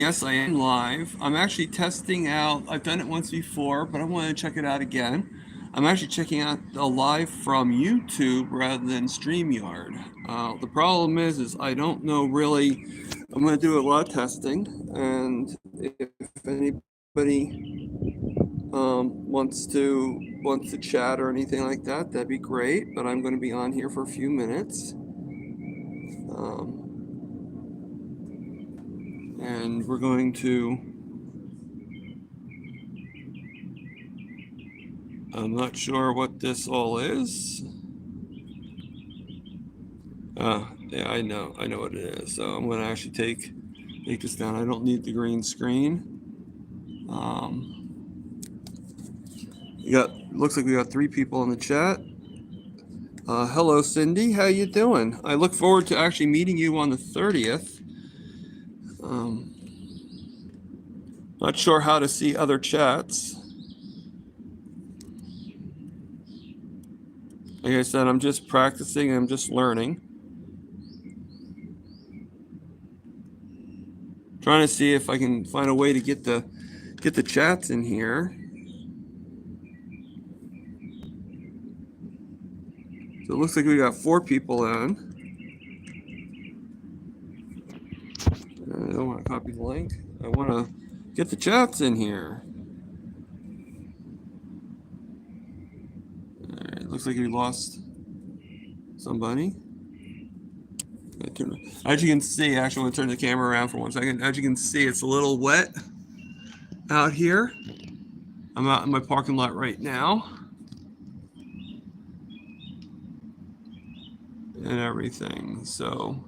Yes, I am live. I'm actually testing out. I've done it once before, but I want to check it out again. I'm actually checking out a live from YouTube rather than StreamYard. The problem is I don't know really. I'm going to do a lot of testing, and if anybody wants to chat or anything like that, that'd be great. But I'm going to be on here for a few minutes. And we're going to, I'm not sure what this all is. Yeah, I know what it is. So I'm gonna actually take this down. I don't need the green screen. Looks like we got 3 people in the chat. Hello, Cindy. How you doing? I look forward to actually meeting you on the 30th. Not sure how to see other chats. Like I said, I'm just practicing. I'm just learning. Trying to see if I can find a way to get the chats in here. So it looks like we got 4 people in. I don't want to copy the link. I want to get the chats in here. All right, looks like we lost somebody. As you can see, actually, I'm going to turn the camera around for 1 second. As you can see, it's a little wet out here. I'm out in my parking lot right now. And everything. So,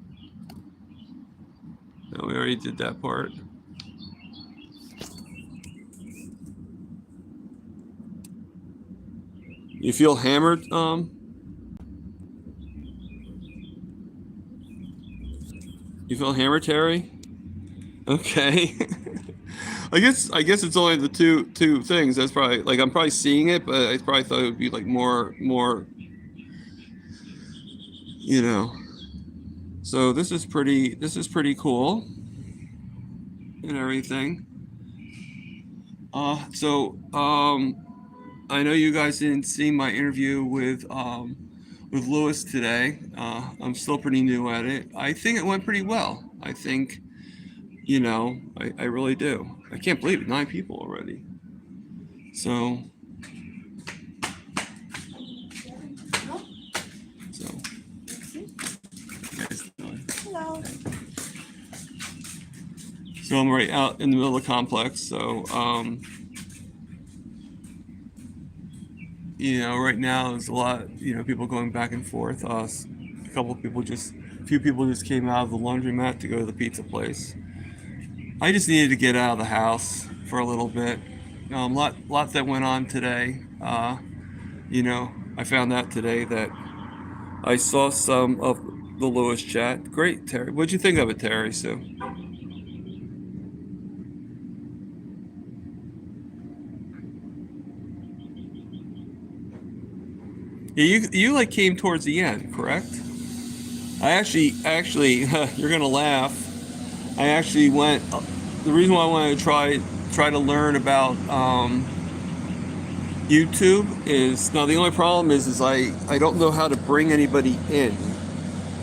no, we already did that part. You feel hammered, You feel hammered, Terry? Okay. I guess it's only the two things. That's probably like I'm probably seeing it, but I probably thought it would be like more, you know. So this is pretty cool and everything. I know you guys didn't see my interview with Lewis today. I'm still pretty new at it. I think it went pretty well. I think, I really do. I can't believe it, 9 people already. So Hello. So I'm right out in the middle of the complex. So, right now there's a lot, people going back and forth. A few people just came out of the laundromat to go to the pizza place. I just needed to get out of the house for a little bit. Lot that went on today. I found out today that I saw some of the Lewis chat. Great, Terry. What'd you think of it, Terry? So. Yeah, you like came towards the end, correct? I actually, you're gonna laugh. I actually went. The reason why I wanted to try to learn about YouTube is now the only problem is I don't know how to bring anybody in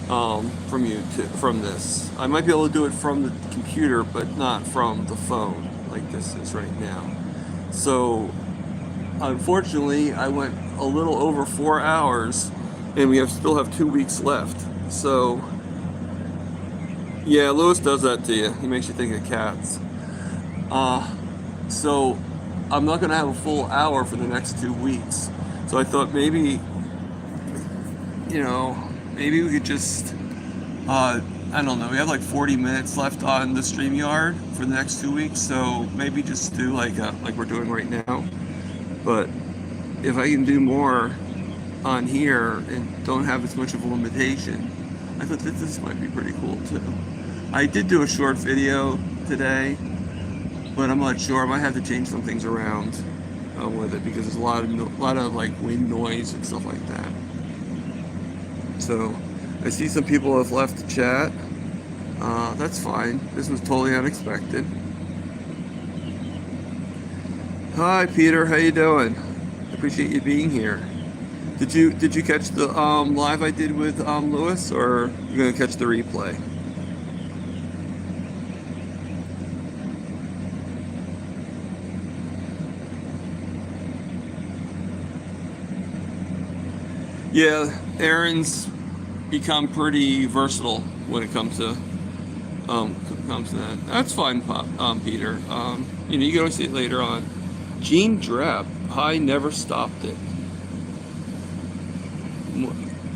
from YouTube from this. I might be able to do it from the computer, but not from the phone like this is right now. So unfortunately, I went a little over 4 hours, and we still have 2 weeks left. So, yeah, Lewis does that to you. He makes you think of cats. So, I'm not going to have a full hour for the next 2 weeks. So I thought maybe we could just, I don't know, we have like 40 minutes left on the StreamYard for the next 2 weeks. So maybe just do like we're doing right now. But if I can do more on here and don't have as much of a limitation, I thought that this might be pretty cool too. I did do a short video today, but I'm not sure. I might have to change some things around with it because there's a lot of like wind noise and stuff like that. So I see some people have left the chat. That's fine. This was totally unexpected. Hi, Peter. How you doing? Appreciate you being here. Did you catch the live I did with Lewis, or you gonna catch the replay? Yeah, Aaron's become pretty versatile when it comes to that. That's fine, Peter. You can always see it later on. Gene Drab, I never stopped it.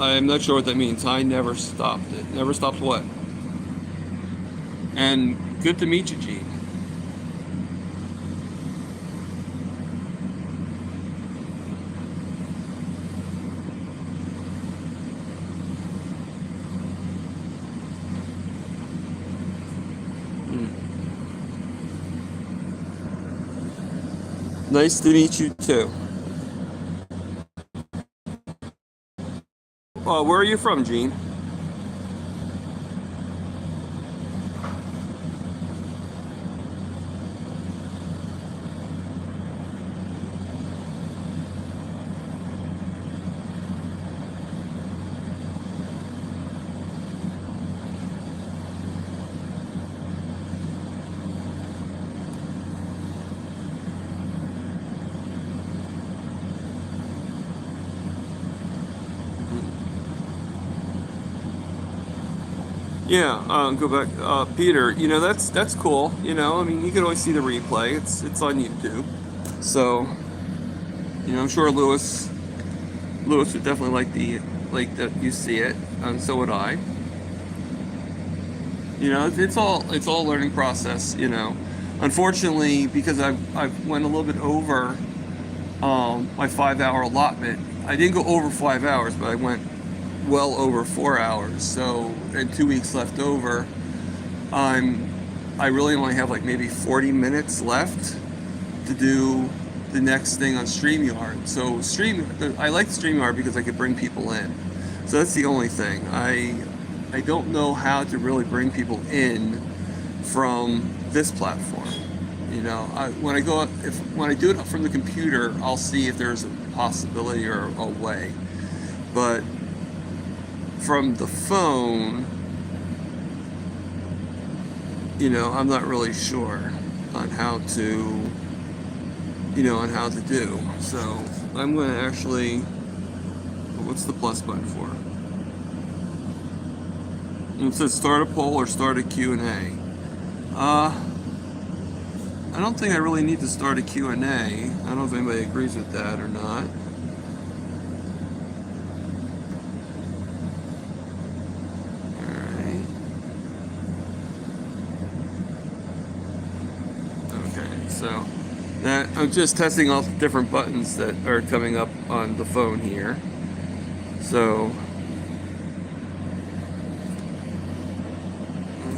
I'm not sure what that means. I never stopped it. Never stopped what? And good to meet you, Gene. Nice to meet you too. Where are you from, Gene? Yeah, go back, Peter. That's cool. I mean, you can always see the replay. It's on YouTube. So, I'm sure Lewis would definitely like that you see it, and so would I. It's all a learning process. Unfortunately, because I've went a little bit over my 5 hour allotment. I didn't go over 5 hours, but I went well over 4 hours. So, and 2 weeks left over, I really only have like maybe 40 minutes left to do the next thing on StreamYard. So I like StreamYard because I could bring people in. So that's the only thing. I don't know how to really bring people in from this platform. When I do it from the computer, I'll see if there's a possibility or a way. But from the phone, I'm not really sure on how to do. So I'm going to actually, what's the plus button for? It says start a poll or start a Q&A. I don't think I really need to start a Q&A. I don't know if anybody agrees with that or not. So that I'm just testing all the different buttons that are coming up on the phone here. So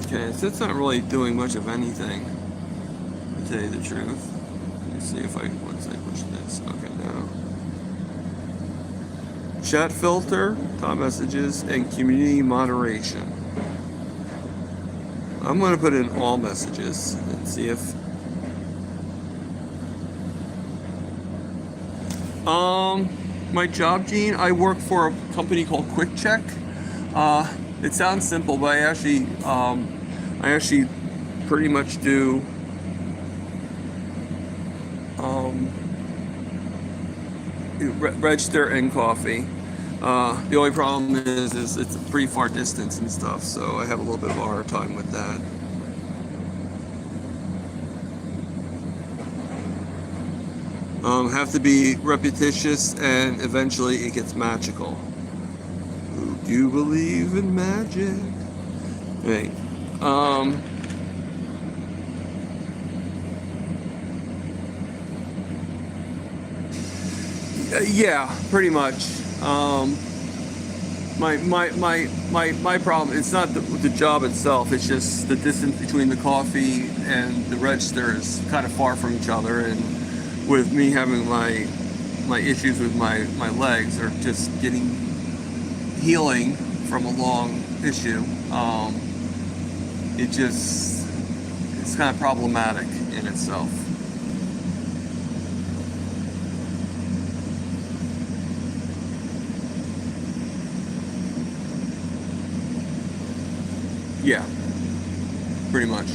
okay, so it's not really doing much of anything, to tell you the truth. Let me see if once I push this. Okay, now chat filter, top messages, and community moderation. I'm going to put in all messages and see if my job, Gene, I work for a company called QuickCheck. It sounds simple, but I actually pretty much do register and coffee. The only problem is it's a pretty far distance and stuff, so I have a little bit of a hard time with that. Have to be repetitious, and eventually it gets magical. Who do you believe in magic? Right. Yeah, pretty much. My problem, it's not the job itself, it's just the distance between the coffee and the register is kind of far from each other, and with me having my issues with my legs or just healing from a long issue, it's kind of problematic in itself. Yeah, pretty much.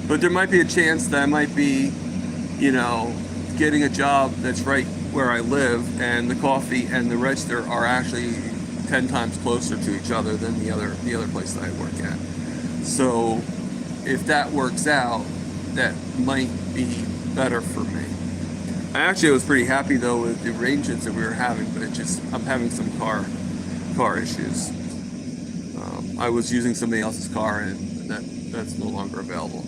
But there might be a chance that I might be, getting a job that's right where I live, and the coffee and the register are actually 10 times closer to each other than the other place that I work at. So if that works out, that might be better for me. I actually was pretty happy though with the arrangements that we were having, but I'm having some car issues. I was using somebody else's car, and that's no longer available.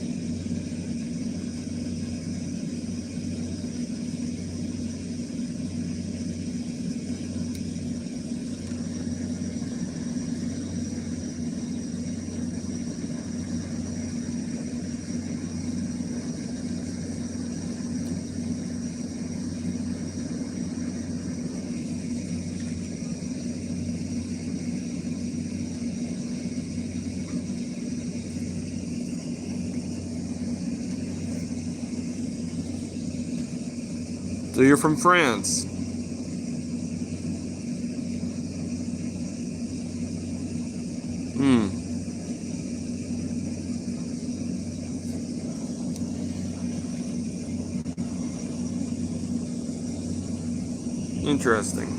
So you're from France. Hmm. Interesting.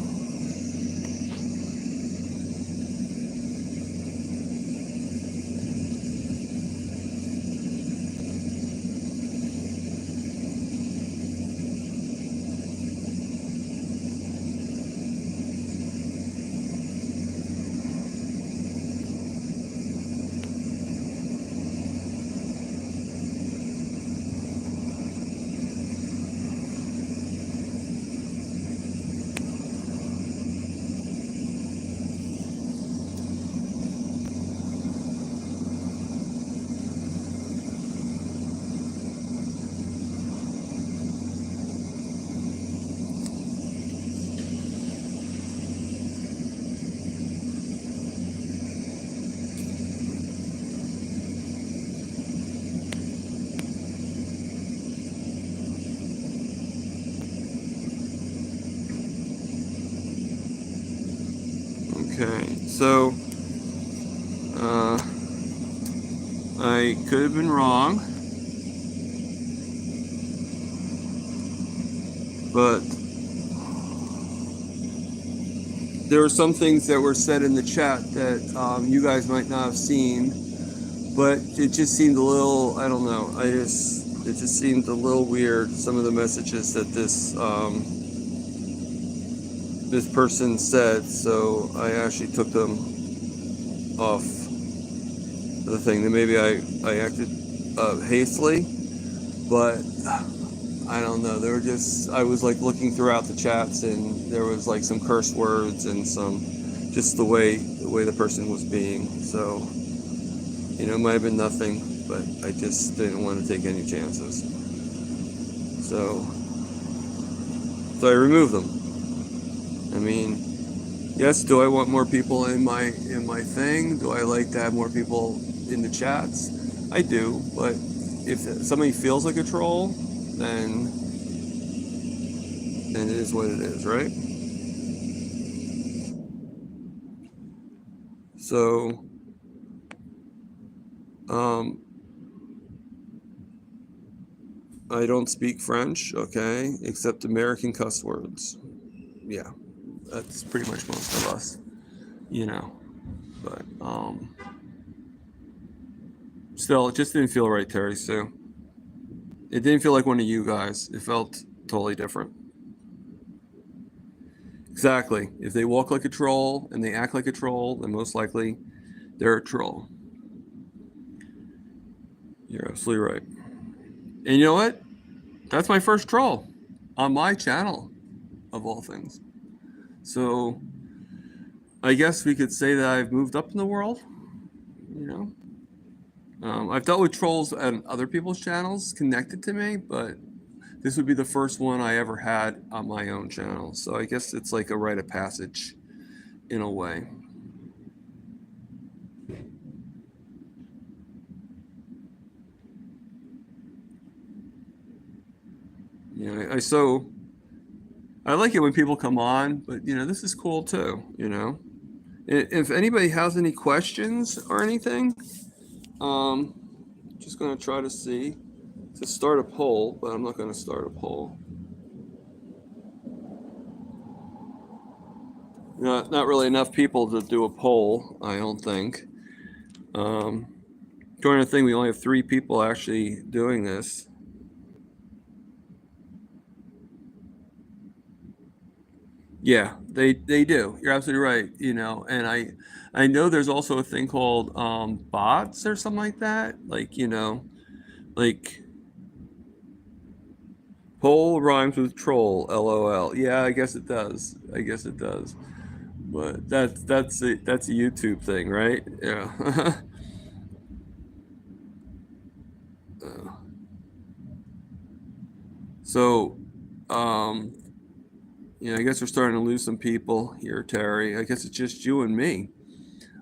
Okay, so I could have been wrong, but there were some things that were said in the chat that you guys might not have seen, but it just seemed a little, I don't know, it just seemed a little weird, some of the messages that this person said, so I actually took them off the thing. That maybe I acted hastily, but I don't know. There were I was like looking throughout the chats, and there was like some curse words and some just the way the person was being. So it might have been nothing, but I just didn't want to take any chances. So I removed them. I mean, yes, do I want more people in my thing? Do I like to have more people in the chats? I do, but if somebody feels like a troll, then it is what it is, right? So I don't speak French, okay, except American cuss words. Yeah, that's pretty much most of us, but still, it just didn't feel right, Terry Sue. It didn't feel like one of you guys. It felt totally different. Exactly. If they walk like a troll and they act like a troll, then most likely they're a troll. You're absolutely right. And you know what? That's my first troll on my channel, of all things. So I guess we could say that I've moved up in the world. I've dealt with trolls on other people's channels connected to me, but this would be the first one I ever had on my own channel. So I guess it's like a rite of passage in a way. I like it when people come on, but this is cool too. If anybody has any questions or anything, Just going to try to see to start a poll, but I'm not going to start a poll. Not really enough people to do a poll, I don't think. During the thing, we only have 3 people actually doing this. Yeah, they do. You're absolutely right. And I know there's also a thing called bots or something like that. Like poll rhymes with troll. LOL. Yeah, I guess it does. But that's a YouTube thing, right? Yeah. So, I guess we're starting to lose some people here, Terry. I guess it's just you and me.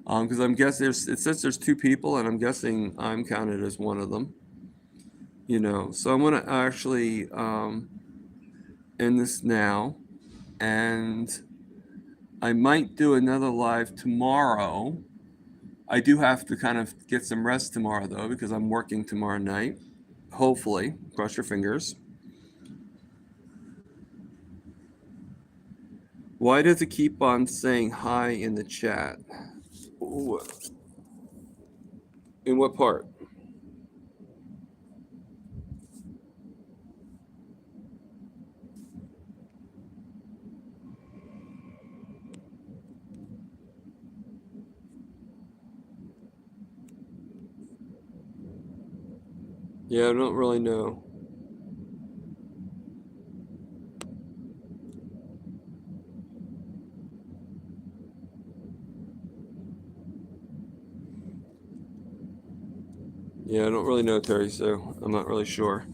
Because I'm guessing it says there's 2 people, and I'm guessing I'm counted as one of them. So I'm gonna actually end this now, and I might do another live tomorrow. I do have to kind of get some rest tomorrow though, because I'm working tomorrow night. Hopefully, cross your fingers. Why does it keep on saying hi in the chat? Ooh. In what part? Yeah, I don't really know. Yeah, I don't really know, Terry, so I'm not really sure.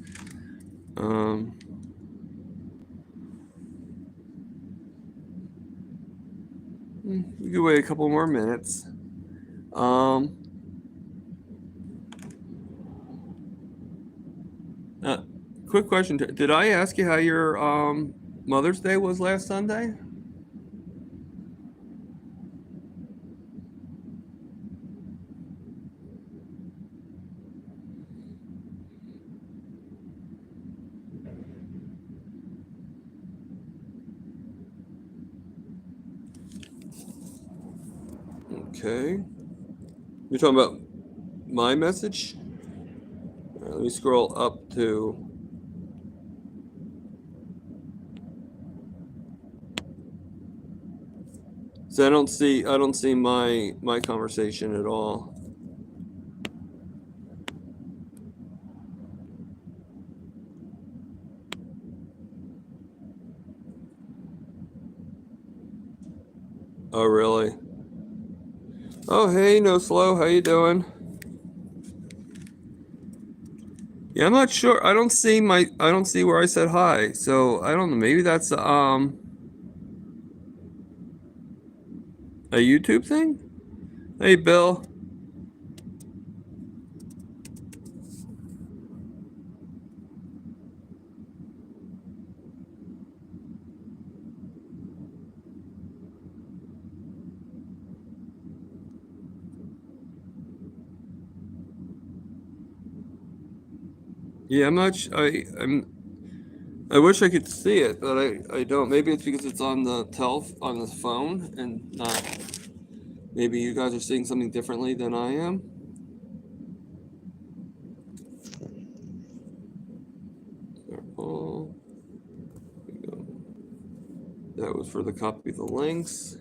We could wait a couple more minutes. Quick question. Did I ask you how your Mother's Day was last Sunday? Okay. You're talking about my message? All right, let me scroll up to. So I don't see my conversation at all. Oh really? Oh hey, no slow. How you doing? Yeah, I'm not sure. I don't see where I said hi. So I don't know. Maybe that's a YouTube thing. Hey Bill. Yeah, I'm not. I wish I could see it, but I don't. Maybe it's because it's on the on the phone and not. Maybe you guys are seeing something differently than I am. Oh, that was for the copy of the links.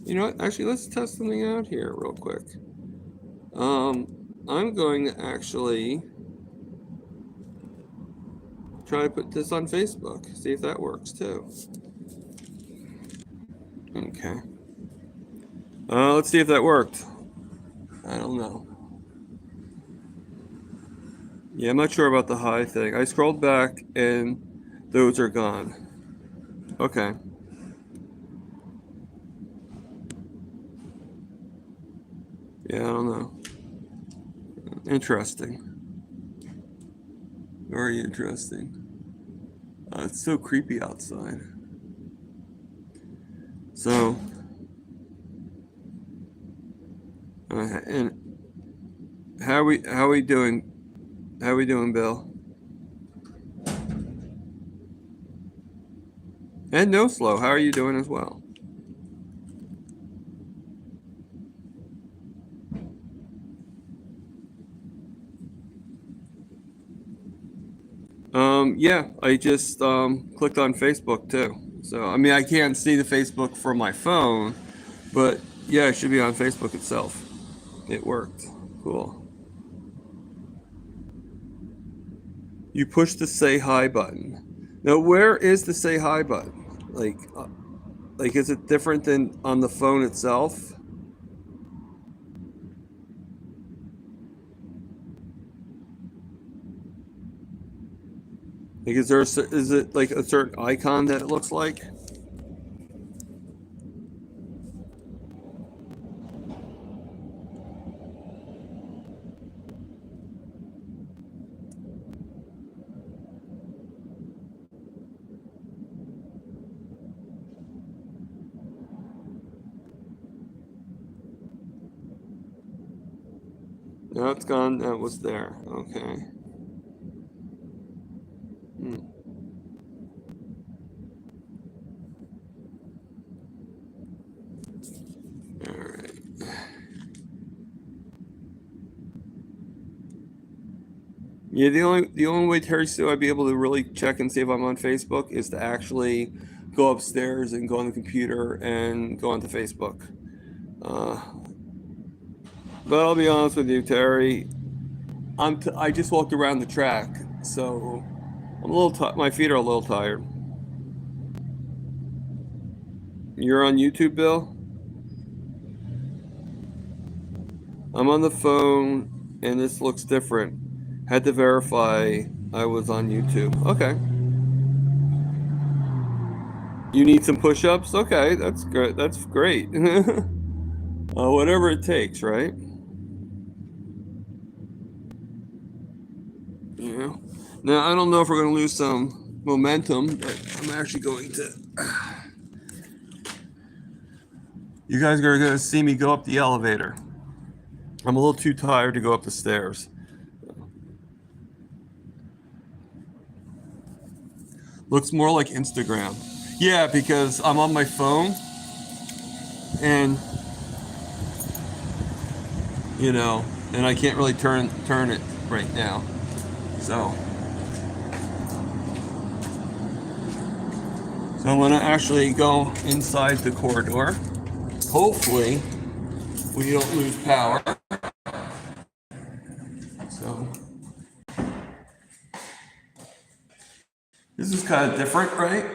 You know what? Actually, let's test something out here real quick. I'm going to actually try to put this on Facebook. See if that works too. Okay. Let's see if that worked. I don't know. Yeah, I'm not sure about the high thing. I scrolled back and those are gone. Okay. Yeah, I don't know. Interesting. Very interesting. It's so creepy outside. So, and how we doing? How we doing, Bill? And No Slow, how are you doing as well? Yeah, I just clicked on Facebook too. So, I mean, I can't see the Facebook from my phone, but yeah, it should be on Facebook itself. It worked. Cool. You push the say hi button. Now, where is the say hi button? Like, is it different than on the phone itself? Like, is it like a certain icon that it looks like? No, it's gone. That was there. Okay. All right. Yeah, the only way, Terry Sue, I'd be able to really check and see if I'm on Facebook is to actually go upstairs and go on the computer and go onto Facebook. But I'll be honest with you, Terry. I just walked around the track, so I'm a little my feet are a little tired. You're on YouTube, Bill? I'm on the phone, and this looks different. Had to verify I was on YouTube. Okay. You need some push-ups? Okay, that's good. That's great. Whatever it takes, right? Yeah. Now, I don't know if we're going to lose some momentum, but I'm actually going to. You guys are going to see me go up the elevator. I'm a little too tired to go up the stairs. Looks more like Instagram. Yeah, because I'm on my phone and and I can't really turn it right now. So I'm gonna actually go inside the corridor. Hopefully we don't lose power. So this is kind of different, right?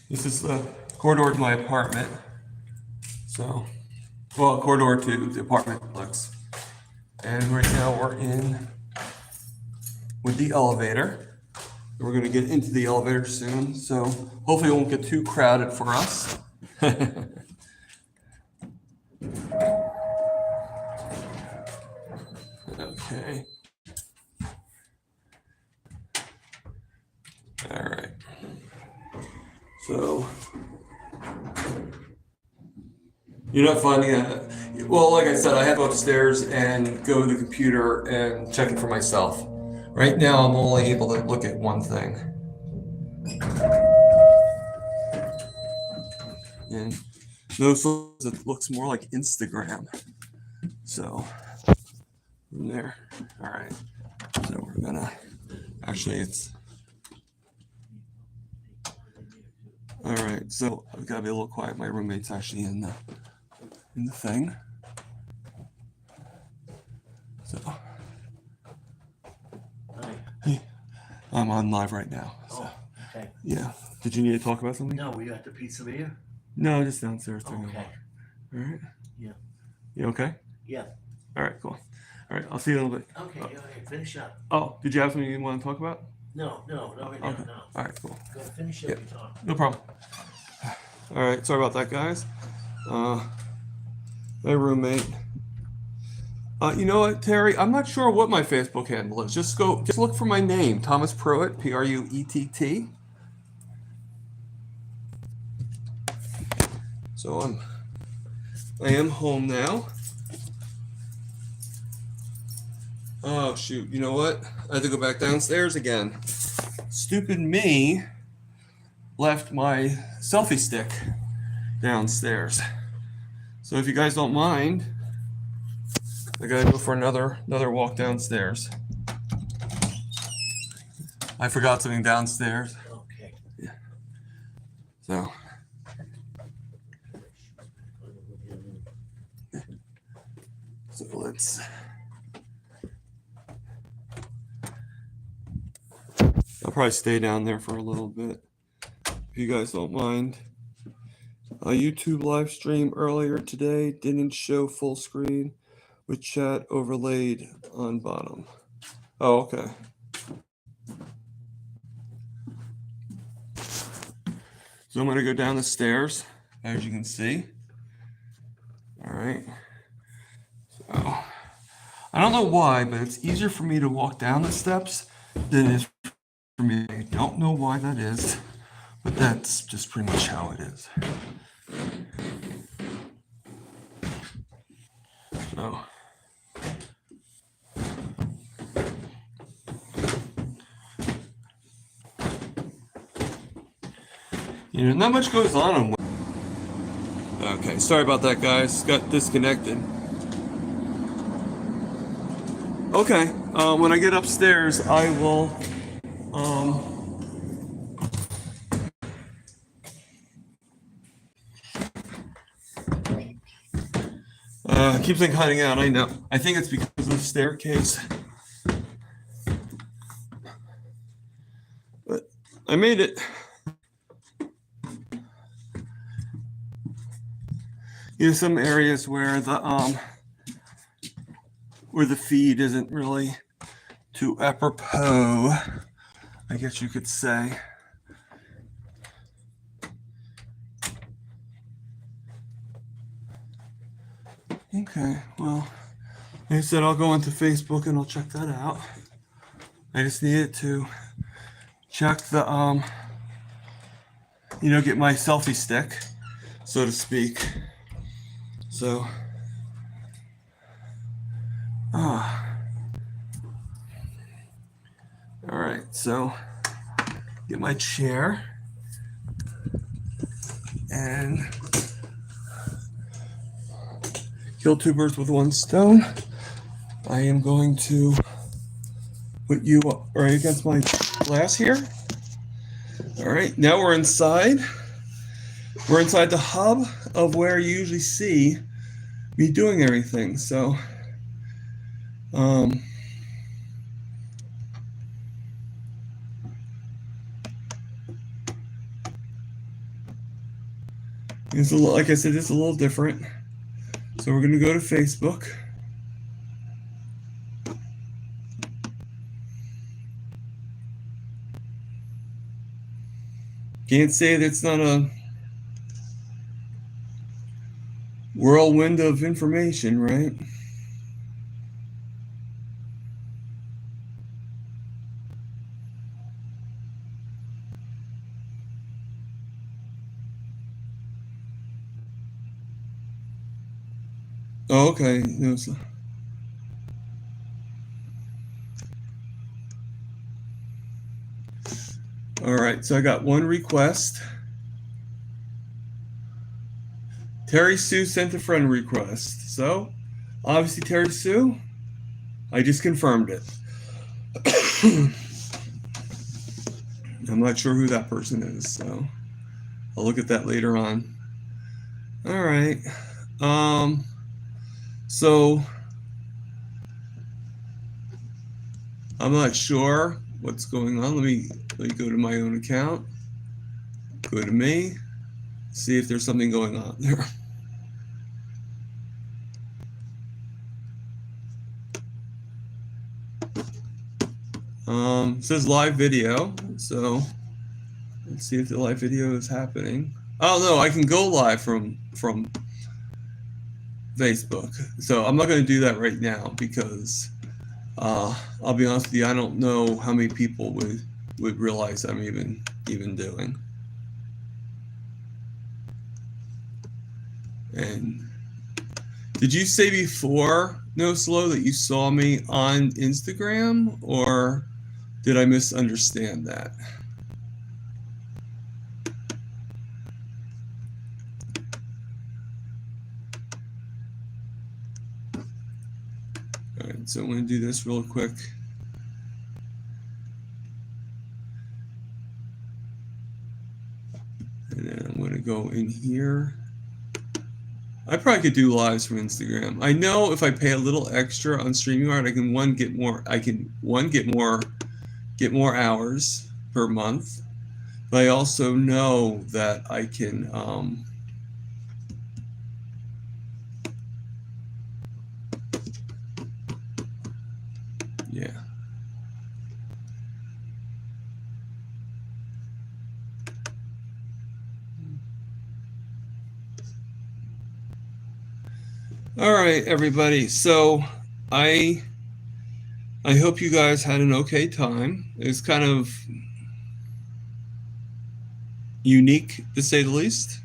This is the corridor to my apartment. So, well, corridor to the apartment complex. And right now we're in with the elevator. We're going to get into the elevator soon. So hopefully it won't get too crowded for us. Okay. All right. So you're not finding that. Well, like I said, I have to go upstairs and go to the computer and check it for myself. Right now, I'm only able to look at one thing. And notice it looks more like Instagram. So from there. All right. So we're gonna it's all right. So I've got to be a little quiet. My roommate's actually in the thing. So hey, I'm on live right now. So, okay. Yeah. Did you need to talk about something? No, we got the pizzeria. No, just downstairs. Okay. All right. Yeah. You okay? Yeah. All right. Cool. All right. I'll see you in a little bit. Okay. Okay. Finish up. Oh, did you have something you want to talk about? No. Right now, Okay. no. All right. Cool. Go finish up your talk. No problem. All right. Sorry about that, guys. My roommate. You know what, Terry? I'm not sure what my Facebook handle is. Just look for my name, Thomas Pruitt, Pruett. So I am home now. Oh shoot, you know what? I have to go back downstairs again. Stupid me left my selfie stick downstairs. So if you guys don't mind, I gotta go for another walk downstairs. I forgot something downstairs. Okay. So let's. I'll probably stay down there for a little bit, if you guys don't mind. A YouTube live stream earlier today didn't show full screen with chat overlaid on bottom. Oh, okay. So I'm going to go down the stairs, as you can see. All right. So I don't know why, but it's easier for me to walk down the steps than it is for me. I don't know why that is, but that's just pretty much how it is. So not much goes on. Okay, sorry about that, guys. Got disconnected. Okay, when I get upstairs, I will keeps on cutting out. I know. I think it's because of the staircase. But I made it. Some areas where the feed isn't really too apropos, I guess you could say. Okay, well, like I said, I'll go into Facebook and I'll check that out. I just needed to check the get my selfie stick, so to speak. So, all right, so get my chair and kill two birds with one stone. I am going to put you up right against my glass here. All right, now we're inside. We're inside the hub of where you usually see me doing everything. So, it's a little, like I said, it's a little different. So we're going to go to Facebook. Can't say that it's not a whirlwind of information, right? Oh, okay. No, so. All right, so I got one request. Terry Sue sent a friend request. So, obviously, Terry Sue, I just confirmed it. I'm not sure who that person is, so I'll look at that later on. All right. So I'm not sure what's going on. Let me go to my own account. Go to me. See if there's something going on there. It says live video, so let's see if the live video is happening. Oh no, I can go live from Facebook. So I'm not going to do that right now because I'll be honest with you, I don't know how many people would realize I'm even doing. And did you say before, No Slow, that you saw me on Instagram, or did I misunderstand that? All right, so I'm going to do this real quick. And then I'm going to go in here. I probably could do lives from Instagram. I know if I pay a little extra on StreamYard, I can get more hours per month. But I also know that I can yeah. All right, everybody. So I hope you guys had an okay time. It's kind of unique, to say the least.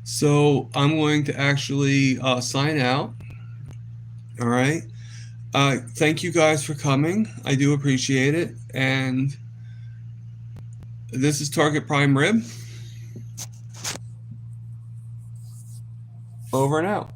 So I'm going to actually sign out. All right. Thank you guys for coming. I do appreciate it. And this is Target Prime Rib. Over and out.